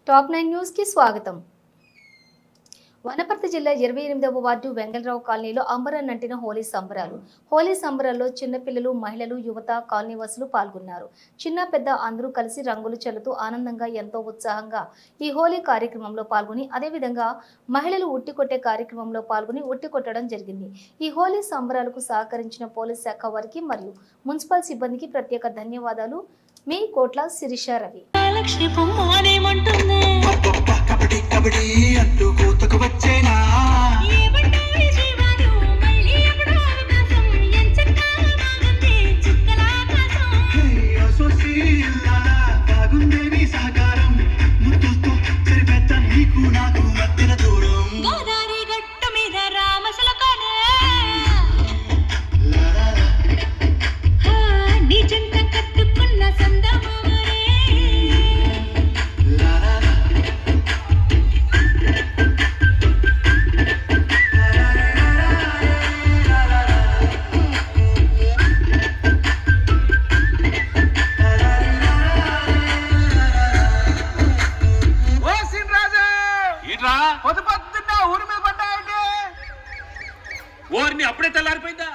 Top 9 news కి స్వాగతం. వనపర్తి జిల్లా 28వ వార్డు వెంగళరావు కాలనీలో అంబరనంటిన హోలీ సంబరాలు. హోలీ సంబరాల్లో చిన్నపిల్లలు, మహిళలు, యువత, కాలనీవాసులు పాల్గొన్నారు. చిన్న పెద్ద అందరూ కలిసి రంగులు చల్లుతూ ఆనందంగా ఎంతో ఉత్సాహంగా ఈ హోలీ కార్యక్రమంలో పాల్గొని అదేవిధంగా మహిళలు ఉట్టి కొట్టే కార్యక్రమంలో పాల్గొని ఉట్టి కొట్టడం జరిగింది. ఈ హోలీ సంబరాలకు సహకరించిన పోలీస్ శాఖ వారికి మరియు మున్సిపల్ సిబ్బందికి ప్రత్యేక ధన్యవాదాలు. మీ కోట్ల శిరీష రవి. ఓరిని అప్పుడే తెల్లారిపోయిందా?